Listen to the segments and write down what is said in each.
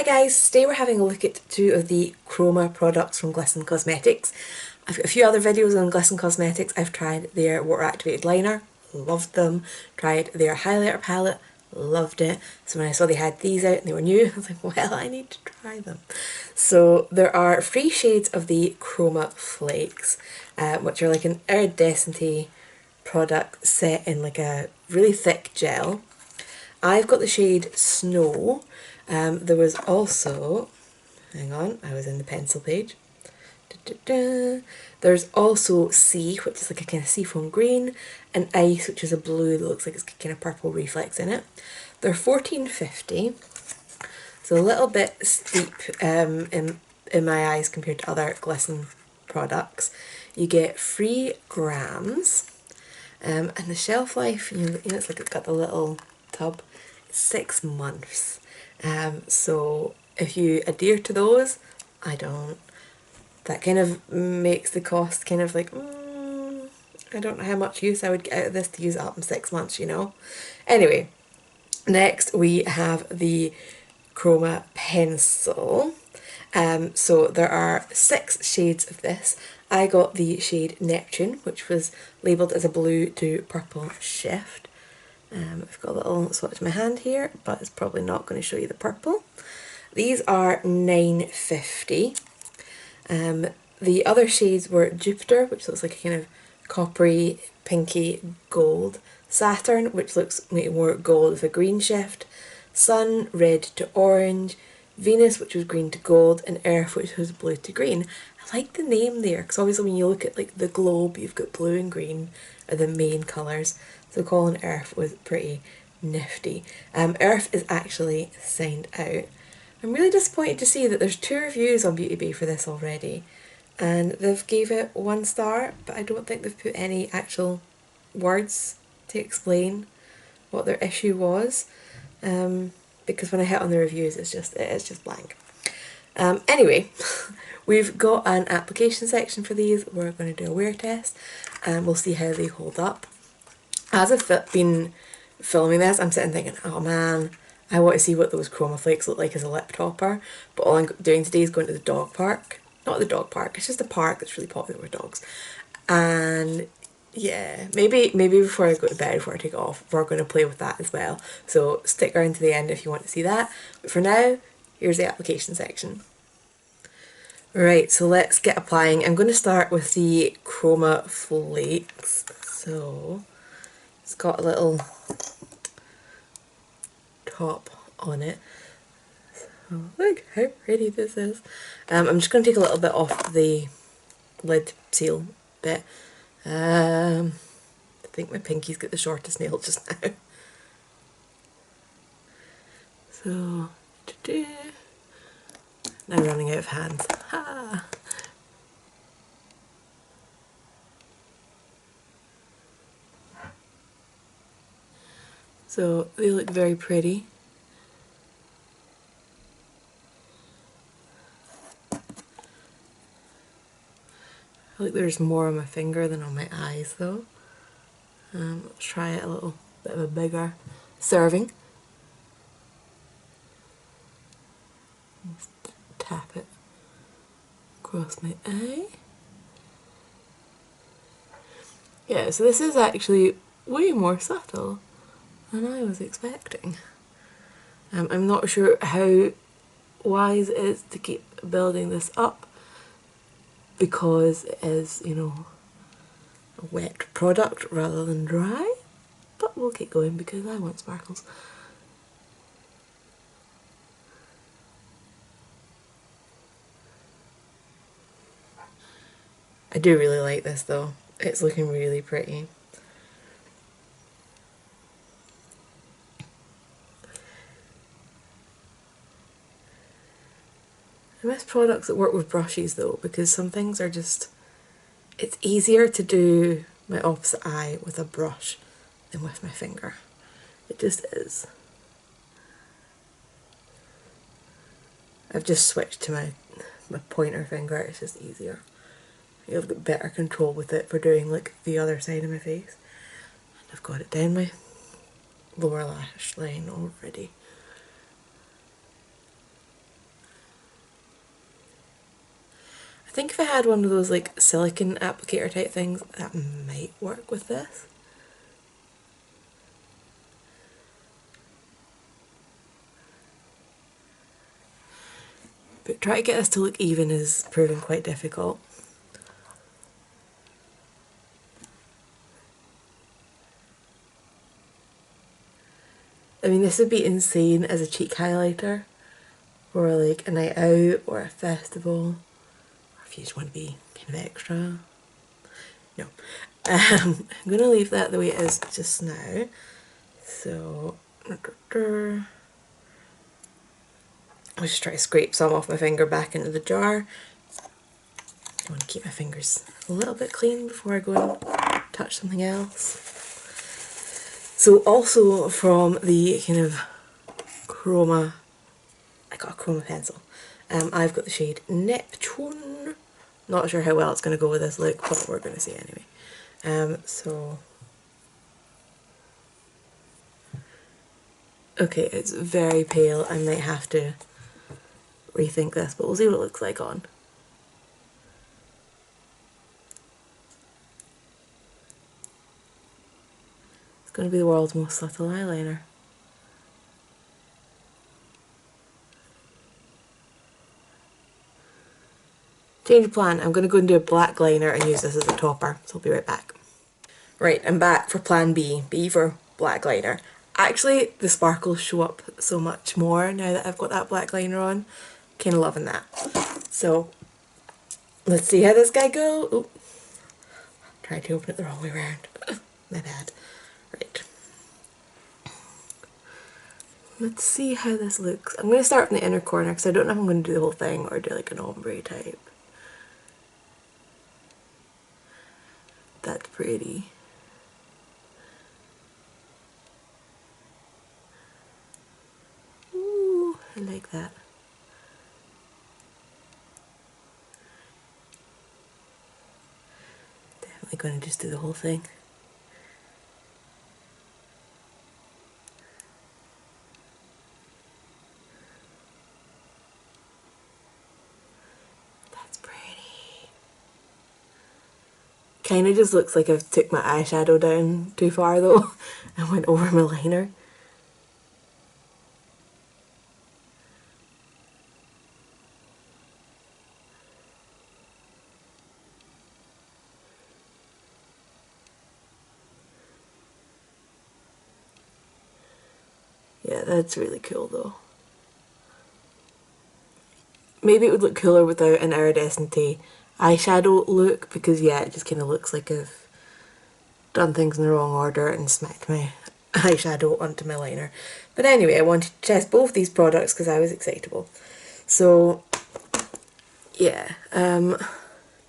Hi guys, today we're having a look at two of the Chroma products from Glisten Cosmetics. I've got a few other videos on Glisten Cosmetics. I've tried their water activated liner, loved them. Tried their highlighter palette, loved it. So when I saw they had these out and they were new, I was like, well, I need to try them. So there are 3 shades of the Chroma Flakes, which are like an iridescent product set in like a really thick gel. I've got the shade Snow. There was also, hang on, I was in the pencil page. There's also Sea, which is like a kind of seafoam green, and Ice, which is a blue that looks like it's got kind of purple reflex in it. They're $14.50, so a little bit steep in my eyes compared to other Glisten products. You get 3 grams, and the shelf life, you know, it's like it's got the little tub, it's 6 months. So if you adhere to those, I don't. That kind of makes the cost kind of like, I don't know how much use I would get out of this to use it up in 6 months, you know. Anyway, next we have the Chroma pencil. So there are 6 shades of this. I got the shade Neptune, which was labelled as a blue to purple shift. I've got a little swatch in my hand here, but it's probably not going to show you the purple. These are $9.50. The other shades were Jupiter, which looks like a kind of coppery, pinky gold. Saturn, which looks more gold with a green shift. Sun, red to orange. Venus, which was green to gold, and Earth, which was blue to green. I like the name there, because obviously when you look at like the globe, you've got blue and green are the main colours. So calling Earth was pretty nifty. Earth is actually signed out. I'm really disappointed to see that there's 2 reviews on Beauty Bay for this already, and they've gave it 1 star, but I don't think they've put any actual words to explain what their issue was. Because when I hit on the reviews, it's just blank. Anyway, we've got an application section for these. We're going to do a wear test, and we'll see how they hold up. As I've been filming this, I'm sitting thinking, oh man, I want to see what those Chroma Flakes look like as a lip topper. But all I'm doing today is going to the dog park. Not the dog park, it's just a park that's really popular with dogs. And yeah, maybe before I go to bed, before I take it off, we're going to play with that as well. So stick around to the end if you want to see that. But for now, here's the application section. Right, so let's get applying. I'm going to start with the Chroma Flakes. So it's got a little top on it. So look how pretty this is. I'm just going to take a little bit off the lid seal bit. I think my pinky's got the shortest nail just now. So, now running out of hands. Ha! So they look very pretty. I feel like there's more on my finger than on my eyes though. Let's try it a little bit of a bigger serving. Just tap it across my eye. Yeah, so this is actually way more subtle than I was expecting. I'm not sure how wise it is to keep building this up because it is, you know, a wet product rather than dry, but we'll keep going because I want sparkles. I do really like this though, it's looking really pretty. I miss products that work with brushes though, because some things are just, it's easier to do my opposite eye with a brush than with my finger. It just is. I've just switched to my pointer finger, it's just easier. I've got better control with it for doing like the other side of my face. And I've got it down my lower lash line already. think if I had one of those like silicone applicator type things, that might work with this. But trying to get this to look even is proving quite difficult. I mean, this would be insane as a cheek highlighter for like a night out or a festival, or if you just want to be kind of extra. No. I'm going to leave that the way it is just now. So, I'll just try to scrape some off my finger back into the jar. I want to keep my fingers a little bit clean before I go and touch something else. So also from the kind of Chroma, I got a Chroma pencil. I've got the shade Neptune. Not sure how well it's going to go with this look, but we're going to see anyway. Okay, it's very pale. I might have to rethink this, but we'll see what it looks like on. It's going to be the world's most subtle eyeliner. Change of plan, I'm going to go and do a black liner and use this as a topper, so I'll be right back. Right, I'm back for plan B, B for black liner. Actually, the sparkles show up so much more now that I've got that black liner on. Kind of loving that. So, let's see how this guy goes. Oh, tried to open it the wrong way around. My bad. Right. Let's see how this looks. I'm going to start from the inner corner because I don't know if I'm going to do the whole thing or do like an ombre type. That's pretty. Ooh, I like that. Definitely going to just do the whole thing. That's pretty. Kind of just looks like I've took my eyeshadow down too far though and went over my liner. Yeah, that's really cool though. Maybe it would look cooler without an iridescent eyeshadow look because yeah, it just kind of looks like I've done things in the wrong order and smacked my eyeshadow onto my liner. But anyway, I wanted to test both these products because I was excitable. So yeah,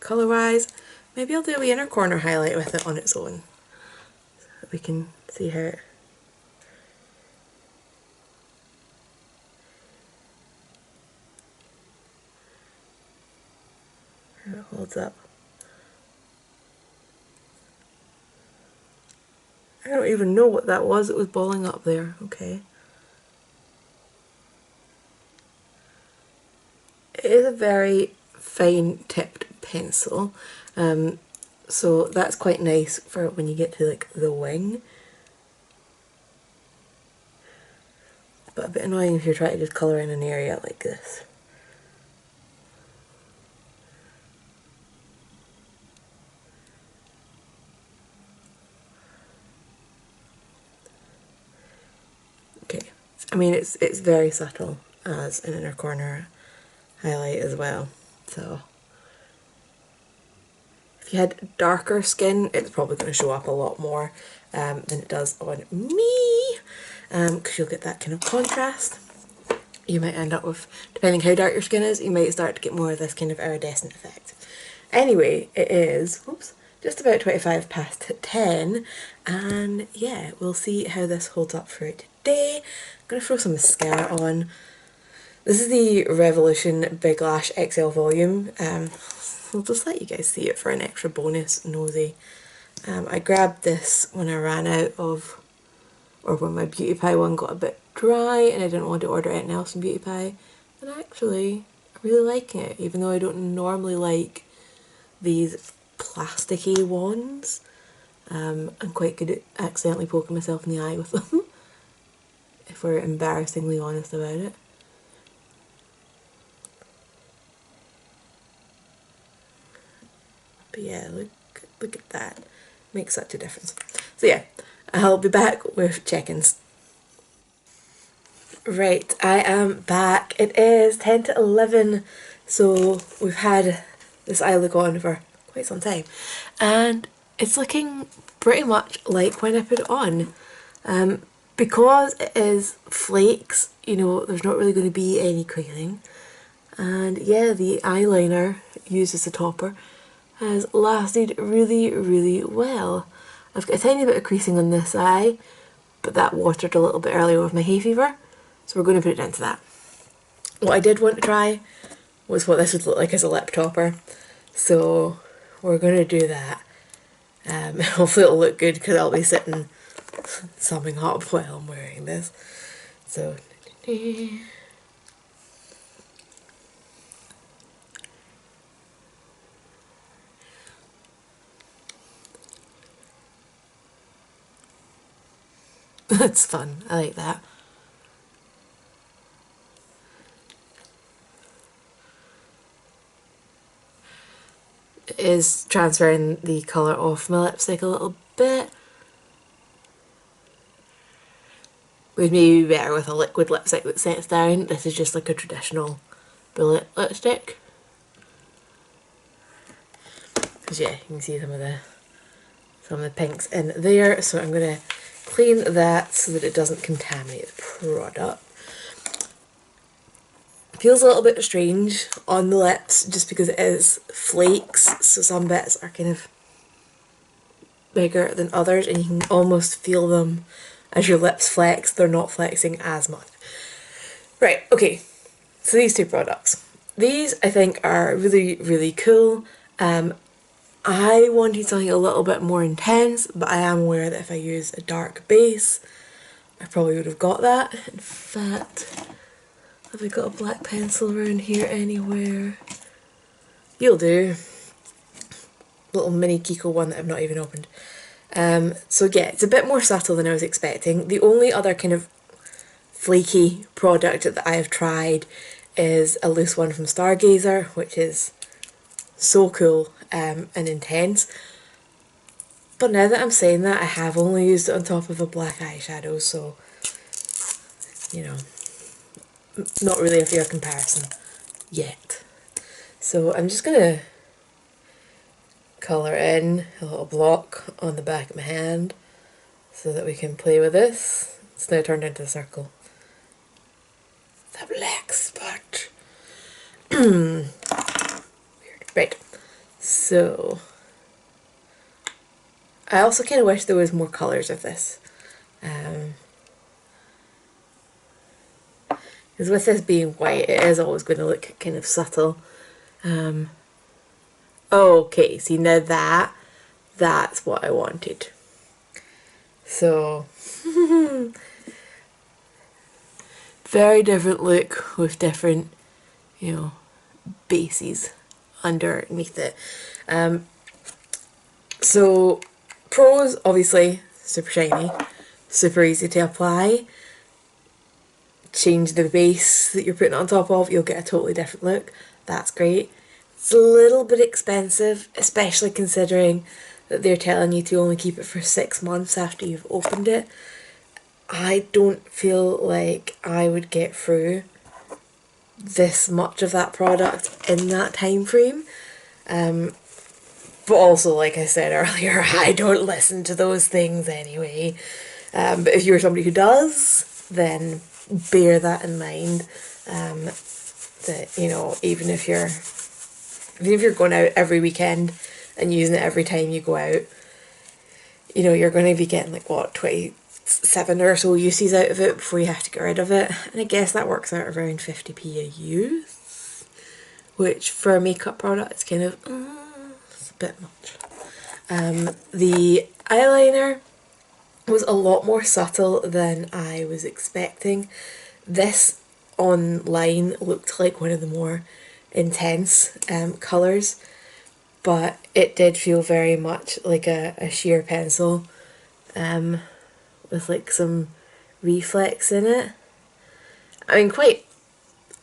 colour wise, maybe I'll do a wee inner corner highlight with it on its own so we can see how it holds up. I don't even know what that was. It was balling up there. Okay. It is a very fine tipped pencil, so that's quite nice for when you get to like the wing. But a bit annoying if you're trying to just colour in an area like this. Okay, I mean it's very subtle as an inner corner highlight as well, so if you had darker skin it's probably going to show up a lot more than it does on me, because you'll get that kind of contrast. You might end up with, depending how dark your skin is, you might start to get more of this kind of iridescent effect. Anyway, it is, oops, just about 25 past 10, and yeah, we'll see how this holds up for today. I'm going to throw some mascara on. This is the Revolution Big Lash XL Volume. I'll just let you guys see it for an extra bonus nosy. I grabbed this when I ran out of, or when my Beauty Pie one got a bit dry and I didn't want to order anything else from Beauty Pie. And actually, I really liking it, even though I don't normally like these plasticky ones. I'm quite good at accidentally poking myself in the eye with them, if we're embarrassingly honest about it. But yeah, look at that. Makes such a difference. So yeah, I'll be back with check-ins. Right, I am back. It is 10 to 11, so we've had this eye look on for quite some time, and it's looking pretty much like when I put it on. Because it is Flakes, you know, there's not really going to be any creasing, and yeah, the eyeliner used as a topper has lasted really well. I've got a tiny bit of creasing on this eye, but that watered a little bit earlier with my hay fever, so we're going to put it into that. What I did want to try was what this would look like as a lip topper, so we're going to do that. Hopefully it'll look good because I'll be sitting summing up while I'm wearing this. So that's fun, I like that. It is transferring the colour off my lipstick a little bit. Would maybe be better with a liquid lipstick that sets down. This is just like a traditional bullet lipstick. Because yeah, you can see some of the pinks in there. So I'm going to clean that so that it doesn't contaminate the product. Feels a little bit strange on the lips just because it is Flakes, so some bits are kind of bigger than others and you can almost feel them as your lips flex. They're not flexing as much. Right, okay, so these two products. These I think are really cool. I wanted something a little bit more intense, but I am aware that if I use a dark base, I probably would have got that. In fact, have I got a black pencil around here anywhere? You'll do. Little mini Kiko one that I've not even opened. So yeah, it's a bit more subtle than I was expecting. The only other kind of flaky product that I have tried is a loose one from Stargazer, which is so cool and intense. But now that I'm saying that, I have only used it on top of a black eyeshadow, so, you know, not really a fair comparison yet. So I'm just going to colour in a little block on the back of my hand so that we can play with this. It's now turned into a circle. The black spot. Weird. Right, so I also kind of wish there was more colours of this. Because with this being white, it is always going to look kind of subtle. Okay, see now that's what I wanted. So, very different look with different, you know, bases underneath it. So, pros, obviously, super shiny, super easy to apply. Change the base that you're putting on top of, you'll get a totally different look. That's great. It's a little bit expensive, especially considering that they're telling you to only keep it for 6 months after you've opened it. I don't feel like I would get through this much of that product in that time frame. But also, like I said earlier, I don't listen to those things anyway. But if you're somebody who does, then bear that in mind. That, you know, even if you're going out every weekend and using it every time you go out, you know, you're going to be getting like what, 27 or so uses out of it before you have to get rid of it. And I guess that works out around 50p a use, which for a makeup product is kind of it's a bit much. The eyeliner was a lot more subtle than I was expecting. This online looked like one of the more intense colours, but it did feel very much like a sheer pencil with like some reflex in it. I mean, quite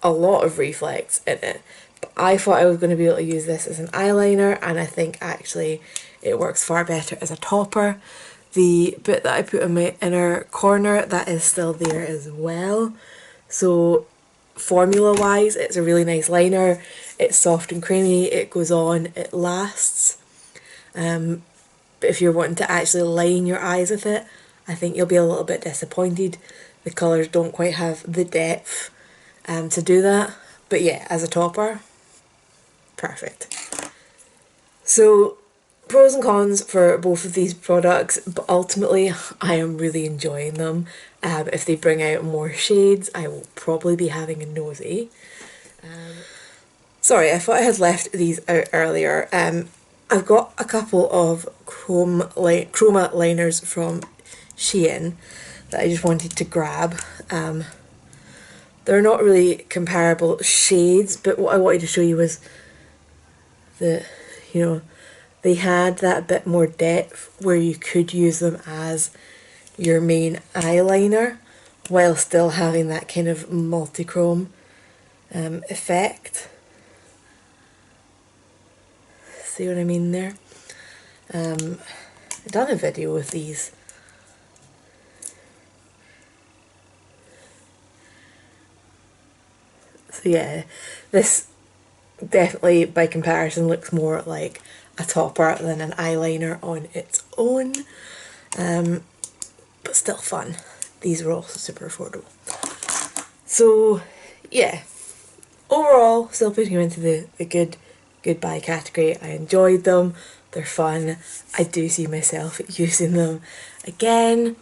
a lot of reflex in it, but I thought I was going to be able to use this as an eyeliner, and I think actually it works far better as a topper. The bit that I put in my inner corner, that is still there as well. So formula wise, it's a really nice liner. It's soft and creamy, it goes on, it lasts. But if you're wanting to actually line your eyes with it, I think you'll be a little bit disappointed. The colours don't quite have the depth to do that. But yeah, as a topper, perfect. So pros and cons for both of these products, but ultimately I am really enjoying them. If they bring out more shades, I will probably be having a nosy. Sorry, I thought I had left these out earlier. I've got a couple of Chroma liners from Shein that I just wanted to grab. They're not really comparable shades, but what I wanted to show you was the, you know, they had that bit more depth where you could use them as your main eyeliner while still having that kind of multi-chrome effect. See what I mean there? I've done a video with these. So yeah, this definitely by comparison looks more like a topper than an eyeliner on its own, but still fun. These were also super affordable. So yeah, overall still putting them into the good buy category. I enjoyed them, they're fun, I do see myself using them again.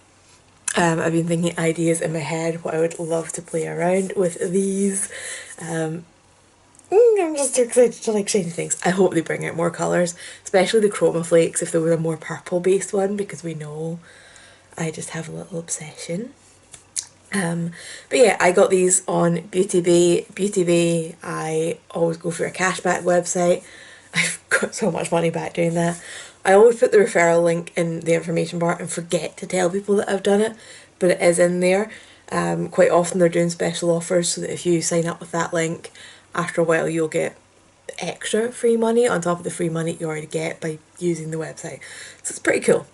I've been thinking ideas in my head what I would love to play around with these. I'm just too excited to like shiny things. I hope they bring out more colours, especially the Chroma Flakes if there was a more purple based one, because we know I just have a little obsession. But yeah, I got these on Beauty Bay. Beauty Bay, I always go for a cashback website. I've got so much money back doing that. I always put the referral link in the information bar and forget to tell people that I've done it, but it is in there. Quite often they're doing special offers so that if you sign up with that link, after a while you'll get extra free money on top of the free money you already get by using the website. So it's pretty cool.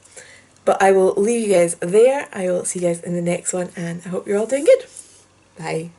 But I will leave you guys there. I will see you guys in the next one, and I hope you're all doing good. Bye.